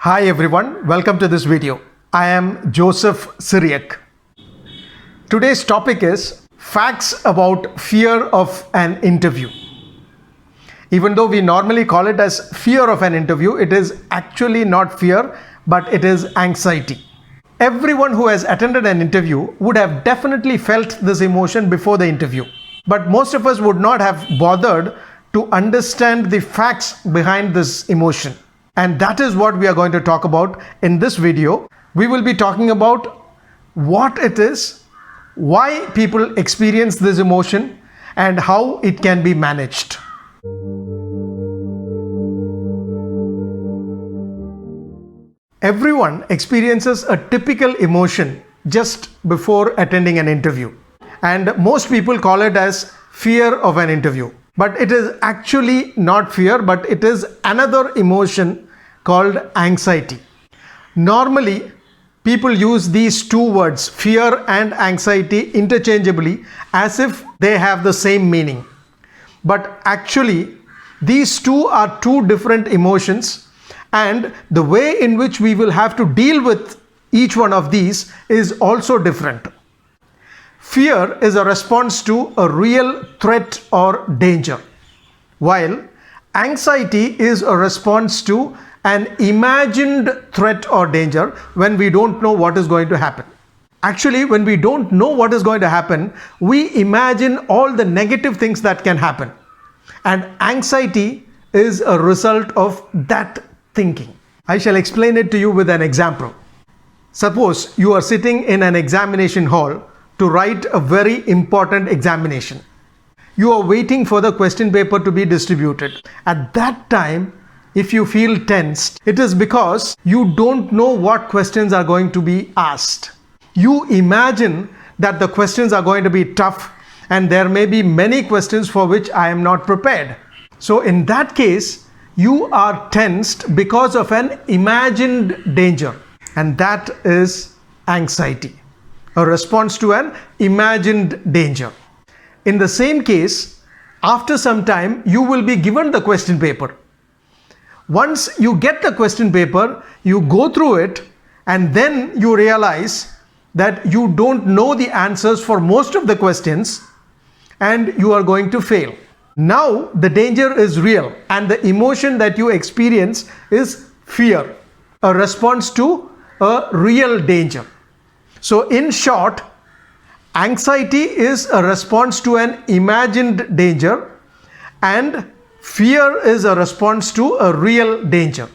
Hi everyone, welcome to this video. I am Joseph Syriac. Today's topic is facts about fear of an interview. Even though we normally call it as fear of an interview, it is actually not fear, but it is anxiety. Everyone who has attended an interview would have definitely felt this emotion before the interview. But most of us would not have bothered to understand the facts behind this emotion. And that is what we are going to talk about in this video. We will be talking about what it is, why people experience this emotion, and how it can be managed. Everyone experiences a typical emotion just before attending an interview. And most people call it as fear of an interview. But it is actually not fear, but it is another emotion called anxiety. Normally, people use these two words, fear and anxiety, interchangeably as if they have the same meaning. But actually, these two are two different emotions, and the way in which we will have to deal with each one of these is also different. Fear is a response to a real threat or danger, while anxiety is a response to an imagined threat or danger when we don't know what is going to happen. Actually, when we don't know what is going to happen, we imagine all the negative things that can happen. And anxiety is a result of that thinking. I shall explain it to you with an example. Suppose you are sitting in an examination hall to write a very important examination. You are waiting for the question paper to be distributed. At that time, if you feel tensed, it is because you don't know what questions are going to be asked. You imagine that the questions are going to be tough and there may be many questions for which I am not prepared. So in that case, you are tensed because of an imagined danger, and that is anxiety, a response to an imagined danger. In the same case, after some time, you will be given the question paper. Once you get the question paper, you go through it, and then you realize that you don't know the answers for most of the questions and you are going to fail. Now the danger is real, and the emotion that you experience is fear, a response to a real danger. So in short, anxiety is a response to an imagined danger, and fear is a response to a real danger.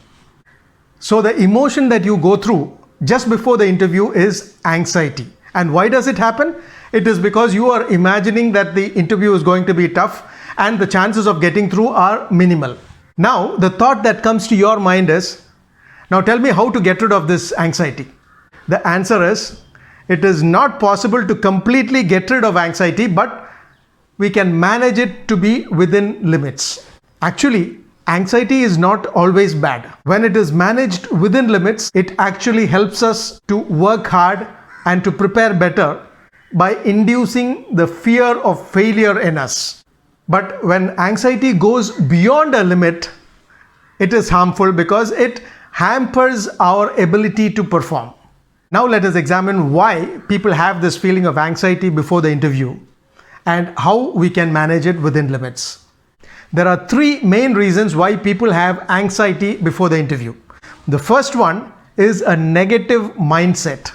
So the emotion that you go through just before the interview is anxiety. And why does it happen? It is because you are imagining that the interview is going to be tough and the chances of getting through are minimal. Now, the thought that comes to your mind is, now tell me how to get rid of this anxiety. The answer is, it is not possible to completely get rid of anxiety, but we can manage it to be within limits. Actually, anxiety is not always bad. When it is managed within limits, it actually helps us to work hard and to prepare better by inducing the fear of failure in us. But when anxiety goes beyond a limit, it is harmful because it hampers our ability to perform. Now let us examine why people have this feeling of anxiety before the interview and how we can manage it within limits. There are three main reasons why people have anxiety before the interview. The first one is a negative mindset.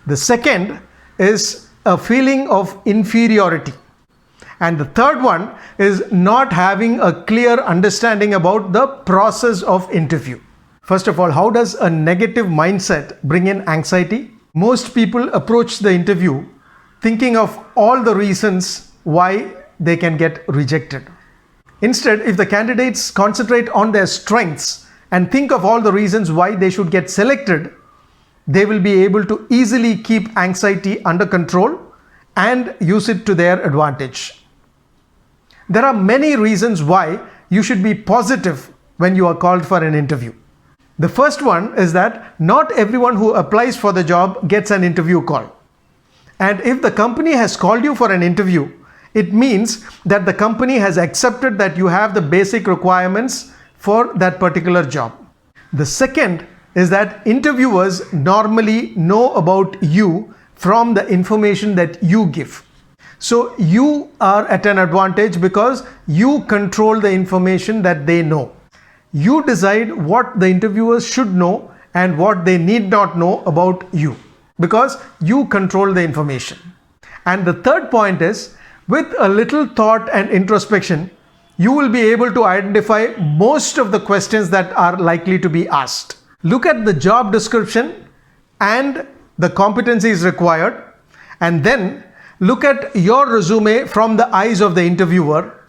The second is a feeling of inferiority. And the third one is not having a clear understanding about the process of interview. First of all, how does a negative mindset bring in anxiety? Most people approach the interview thinking of all the reasons why they can get rejected. Instead, if the candidates concentrate on their strengths and think of all the reasons why they should get selected, they will be able to easily keep anxiety under control and use it to their advantage. There are many reasons why you should be positive when you are called for an interview. The first one is that not everyone who applies for the job gets an interview call. And if the company has called you for an interview, it means that the company has accepted that you have the basic requirements for that particular job. The second is that interviewers normally know about you from the information that you give. So you are at an advantage because you control the information that they know. You decide what the interviewers should know and what they need not know about you because you control the information. And the third point is, with a little thought and introspection, you will be able to identify most of the questions that are likely to be asked. Look at the job description and the competencies required, and then look at your resume from the eyes of the interviewer.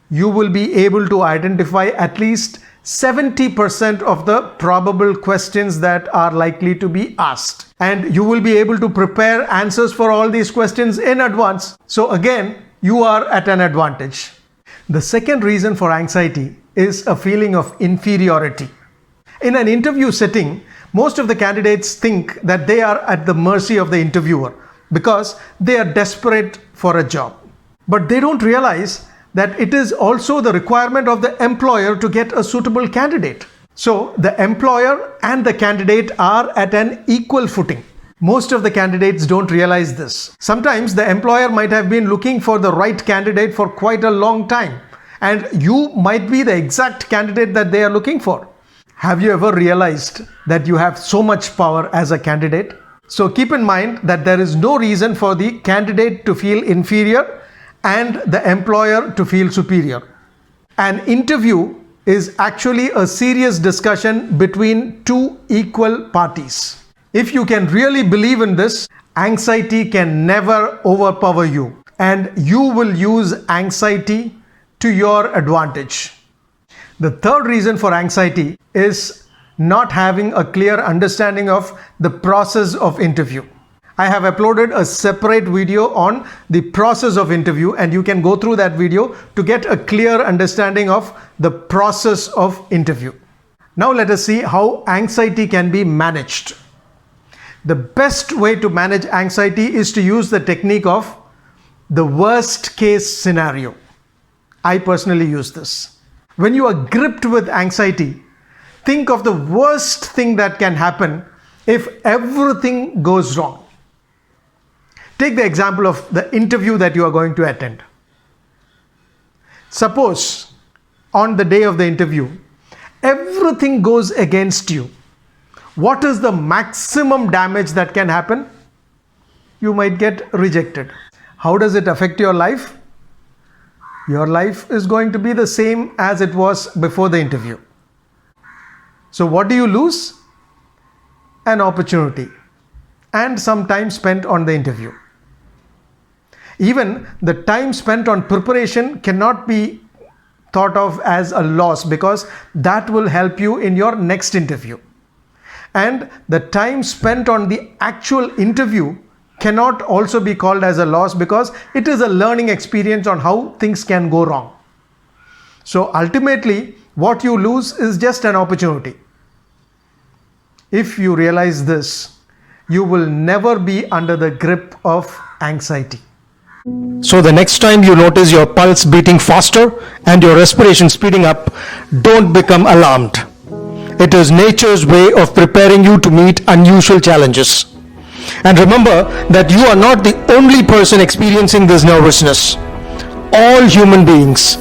You will be able to identify at least 70% of the probable questions that are likely to be asked. And you will be able to prepare answers for all these questions in advance. So again, you are at an advantage. The second reason for anxiety is a feeling of inferiority. In an interview setting, most of the candidates think that they are at the mercy of the interviewer because they are desperate for a job. But they don't realize that it is also the requirement of the employer to get a suitable candidate. So the employer and the candidate are at an equal footing. Most of the candidates don't realize this. Sometimes the employer might have been looking for the right candidate for quite a long time, and you might be the exact candidate that they are looking for. Have you ever realized that you have so much power as a candidate? So keep in mind that there is no reason for the candidate to feel inferior and the employer to feel superior. An interview is actually a serious discussion between two equal parties. If you can really believe in this, anxiety can never overpower you, and you will use anxiety to your advantage. The third reason for anxiety is not having a clear understanding of the process of interview. I have uploaded a separate video on the process of interview, and you can go through that video to get a clear understanding of the process of interview. Now let us see how anxiety can be managed. The best way to manage anxiety is to use the technique of the worst case scenario. I personally use this. When you are gripped with anxiety, think of the worst thing that can happen if everything goes wrong. Take the example of the interview that you are going to attend. Suppose on the day of the interview, everything goes against you. What is the maximum damage that can happen? You might get rejected. How does it affect your life? Your life is going to be the same as it was before the interview. So what do you lose? An opportunity and some time spent on the interview. Even the time spent on preparation cannot be thought of as a loss because that will help you in your next interview. And the time spent on the actual interview cannot also be called as a loss because it is a learning experience on how things can go wrong. So ultimately, what you lose is just an opportunity. If you realize this, you will never be under the grip of anxiety. So the next time you notice your pulse beating faster and your respiration speeding up, don't become alarmed. It is nature's way of preparing you to meet unusual challenges. And remember that you are not the only person experiencing this nervousness. All human beings,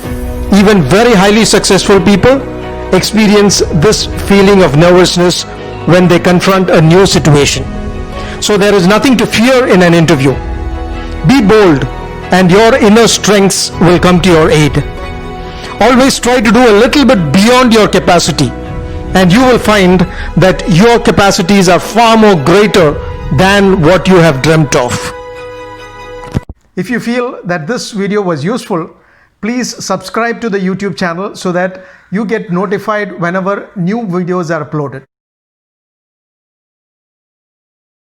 even very highly successful people, experience this feeling of nervousness when they confront a new situation. So there is nothing to fear in an interview. Be bold, and your inner strengths will come to your aid. Always try to do a little bit beyond your capacity, and you will find that your capacities are far more greater than what you have dreamt of. If you feel that this video was useful, please subscribe to the YouTube channel so that you get notified whenever new videos are uploaded.